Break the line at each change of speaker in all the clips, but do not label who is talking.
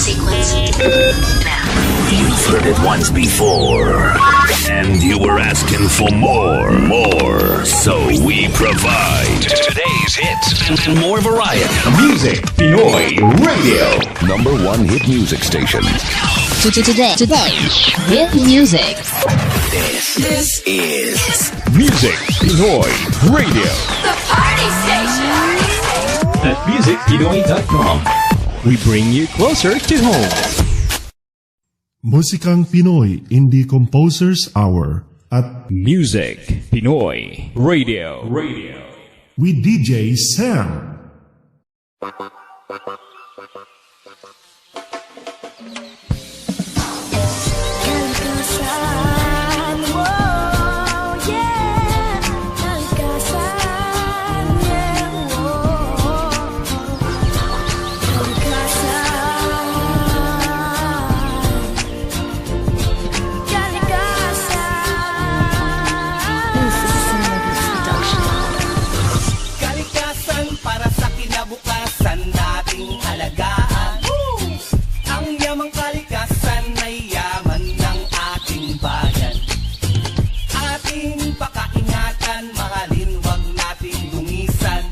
sequence now.
You've heard it once before, and you were asking for more. So we provide today's hits and more variety.
Music Pinoy Radio.
#1 hit music station.
Today, hit music.
This is
Music Pinoy Radio.
The party station!
At musicpinoy.com, we bring you closer to home.
Musikang Pinoy Indie Composers Hour at
Music Pinoy Radio.
with DJ Sam.
Kalikasan, wow, yeah. Kalikasan, yeah, wow.
Kalikasan para sa kinabukasan nating alagaan. Ang yamang kalikasan ay yaman ng ating bayan. Ating pakaingatan, mahalin, wag nating dungisan.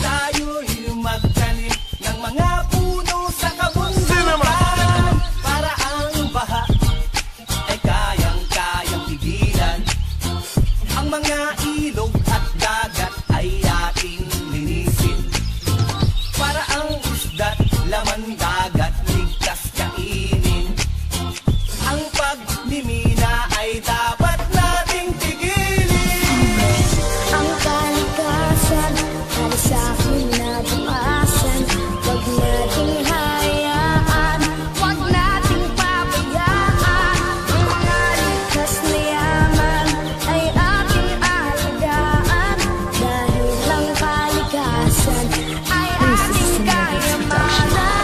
Tayo'y magtanim ng mga puno sa kabundukan para ang baha ay kayang-kayang pigilan. Ang mga ilog at dagat ay ating linisin para ang isda't laman dagat ligtas kainin. Ang pagmimina ay dapat nating tigilin.
Ang kalikasan para sa kinabukasan. Huwag nating hayaan, huwag nating pabayaan. Ang mga likas na yaman ay ating alagaan. Dahil ang kalikasan ay ating kayamanan.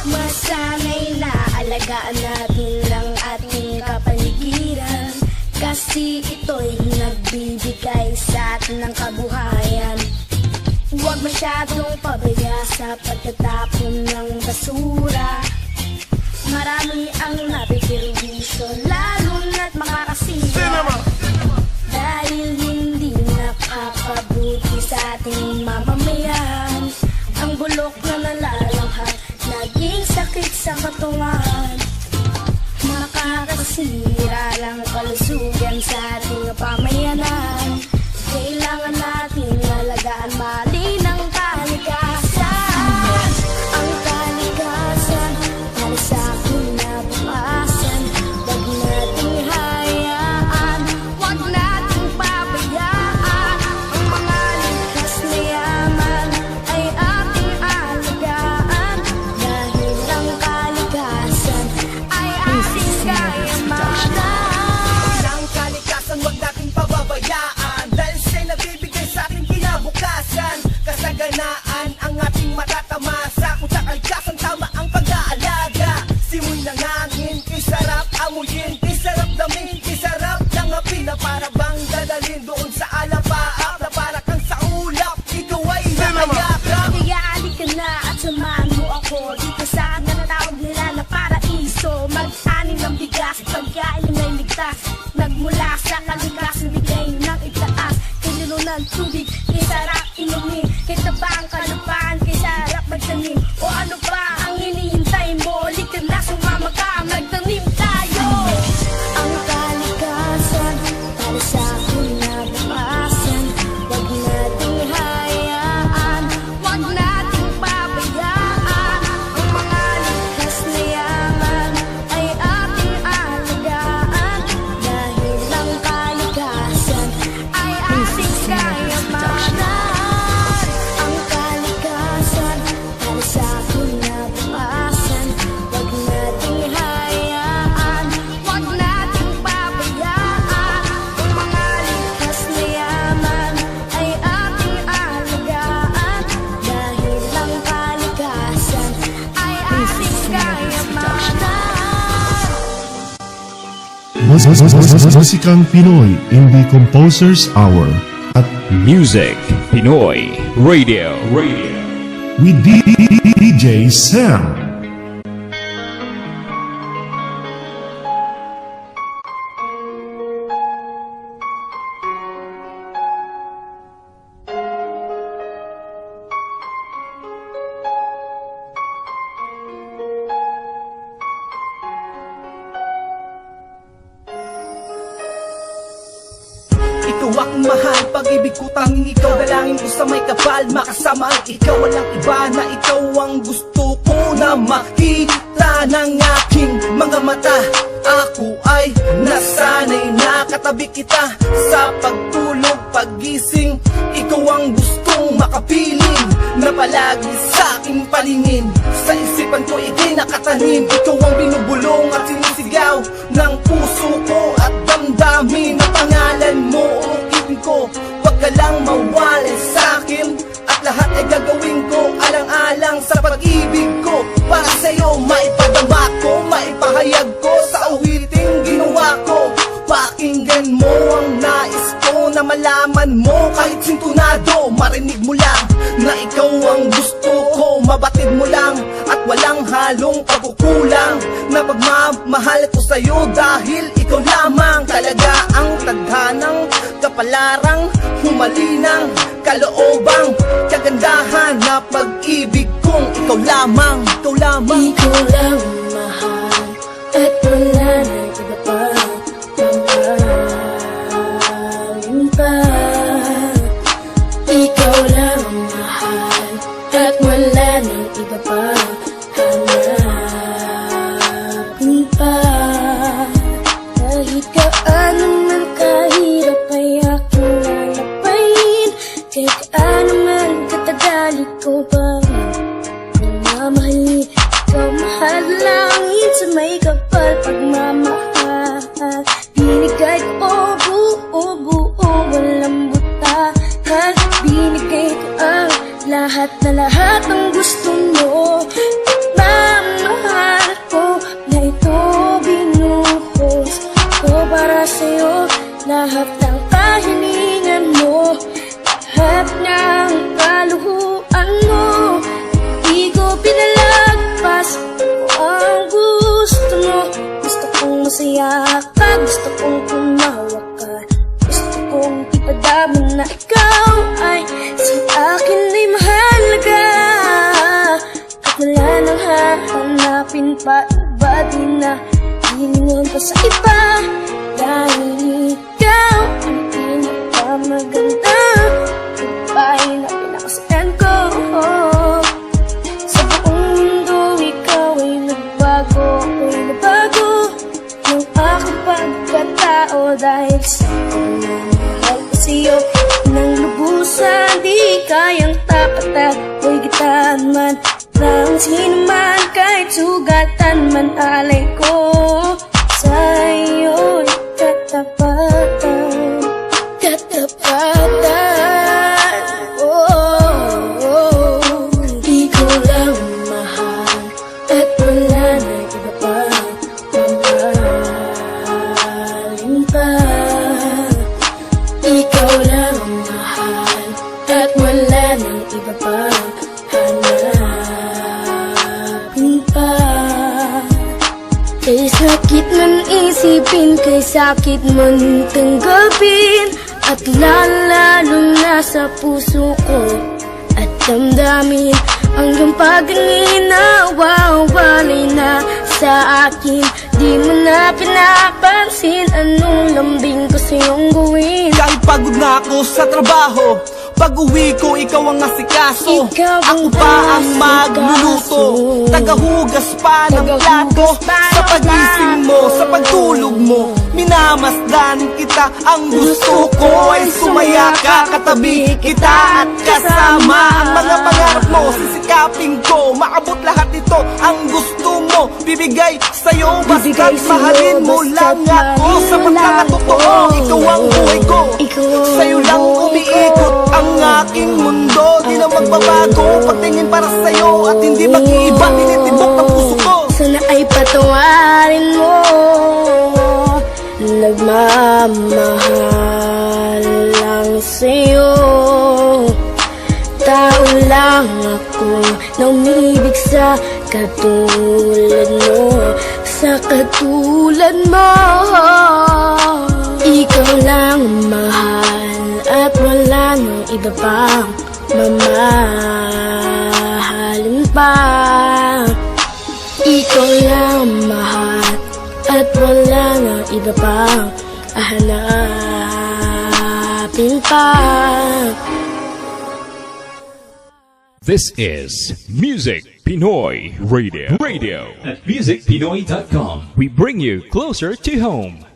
Masana'y naalagaan natin ang ating kapaligiran. Kasi ito'y nagbibigay sa atin ng kabuhayan. Huwag masyadong pabaya sa pagtatapon ng basura. Marami ang napiperwisyo, lalo na't makakasira. Dahil hindi nakakabuti sa ating mamamayan. Ang bulok na nalalanghap, naging sakit sa katawan. Makakasira ng kalusugan sa ating pamayanan. Kailangan natin alagaan mali ng kalikasan. Ang kalikasan para sa kinabukasan. Huwag nating hayaan, huwag nating pabayaan. Ang mga likas na yaman ay ating alagaan. Dahil ang kalikasan ay ating kayamanan.
Ang kalikasan wag nating pababayaan, dahil siya'y nagbibigay sa ating kinabukasan. Kasaganaan ang ating matatamasa, kung sa kalikasan tama ang pag-aalaga. Simoy ng hangin, isarap amuyin, isarap damin, isarap langapin, na para bang dadalhin doon sa alapaap, na para kang sa ulap, ikaw ay nakayakap.
Kaya alika na at samahan mo ako dito sa natawag nila na paraiso. Mag-anin ng bigas, pagkain ay ligtas. Nagmula sa kalikasan, bigay ng itaas. Kinilo ng tubig, kisarap inumin. Kitabang kalupaan, kisarap magtanim. O ano pa ang hinihintay mo? Lika na, sumama ka, magtanim tayo. Ang kalikasan para sa kinabukasan. Huwag nating hayaan, huwag nating pabayaan. Ang mga likas na yaman ay ating alagaan. Dahil ang kalikasan ay ating kayamanan. Ang kalikasan para sa kinabukasan. Huwag nating hayaan, huwag nating pabayaan. Ang mga likas na yaman ay ating alagaan. Dahil ang kalikasan ay ating kayamanan.
Musikang Pinoy Indie Composers Hour at
Music Pinoy Radio.
with DJ Sam.
mahal. Pag-ibig ko tanging ikaw, dalangin ko sa may kapal. Makasama ang ikaw, walang iba na ikaw ang gusto ko na makita ng aking mga mata. Ako ay nasanay na katabi kita sa pagtulog, paggising. Ikaw ang gustong makapiling na palagi sa aking paningin. Sa isipan ko ika'y nakatanim. Ikaw ang binubulong at sinisigaw ng puso ko at damdamin. Ang pangalan mo uukipin ko, wag ka lang mawalay sa akin. At lahat ay gagawin ko alang-alang sa pag-ibig ko. Para sa'yo maipadama ko, maipahayag ko sa awiting ginawa ko. Pakinggan mo ang nais ko na malaman mo. Kahit sintunado, marinig mo lang na ikaw ang gusto ko. Mabatid mo lang at walang halong pagkukulang. Na pagmamahal ko sa'yo dahil ikaw lamang talaga ang tadhanang kapalarang humalinang kaloobang kagandahan na pag-ibig kong ikaw lamang, ikaw lamang.
Ikaw lang mahal at wala na iba pa. Mamahalin pa. Ikaw lang mahal at wala na iba pa. Hanapin pa. Kahit gaano man kahirap ay aking lalapain. Kahit gaano man katagal ikaw pa mamahalin. Ikaw mahal langit sa may kapal pagmamahal. Binigay ko buo, walang butahan. Binigay ko ang lahat na lahat ng gusto mo. Mamahal ko na ito binuhos ko para sa'yo. Lahat ng kahilingan mo, lahat ng kaluhuan mo, di ko pinalagpas ko ang gusto mo. Gusto kong masaya ka, gusto kong tumawa ka, gusto kong ipadama na ikaw ay sa akin ay mahalaga. At wala nang hahanapin pa, iba din na hilingon pa sa iba. Dahil ikaw ang pinakamaganda, iba'y na pinakasalan ko. Sa buong mundo ikaw ay nagbago, ako'y nabago ng aking pagkatao. Dahil sa pagmamahal ko sa'yo ng lubusan, di kayang tapatan o higitan man ng sino man. Kahit sugatan man alay ko sa'yo'y katapatan, katapatan. Ikaw lang mahal at wala na iba pa. Mamahalin pa. Ikaw lang mahal at wala na iba pa. Hanapin pa. Kay sakit man isipin, kay sakit man tanggapin, at lalong nasa puso ko at damdamin ang iyong pagtingin. Nawawalay na sa akin, di mo na pinapansin anong lambing ko sa'yong gawin.
Kahit pagod na ako sa trabaho, pag-uwi ko, ikaw ang asikaso. Ako pa ang magluluto, tagahugas pa ng plato. Sa pagising mo, sa pagtulog mo, minamasdan kita. Ang gusto ko ay sumaya ka, katabi kita at kasama. Ang mga pangarap mo, sisikapin ko, maabot lahat ito. Ang gusto mo, bibigay sa'yo, basta't mahalin mo lang ako. Sa pagkakatotoo, ikaw ang buhay ko, sa'yo lang umiikot ang aking mundo. Di na magbabago, pagtingin para sa'yo at hindi mag-iiba, tinitibok ng puso ko.
Sana ay patawarin mo, nagmamahal lang sa'yo. Tao lang ako na umibig sa katulad mo, sa katulad mo. Ikaw lang mahal at wala nang iba pang mamahalin pa. Ikaw lang mahal at wala nang iba pang hahanapin natin pa.
This is Music Pinoy Radio. At musicpinoy.com, we bring you closer to home.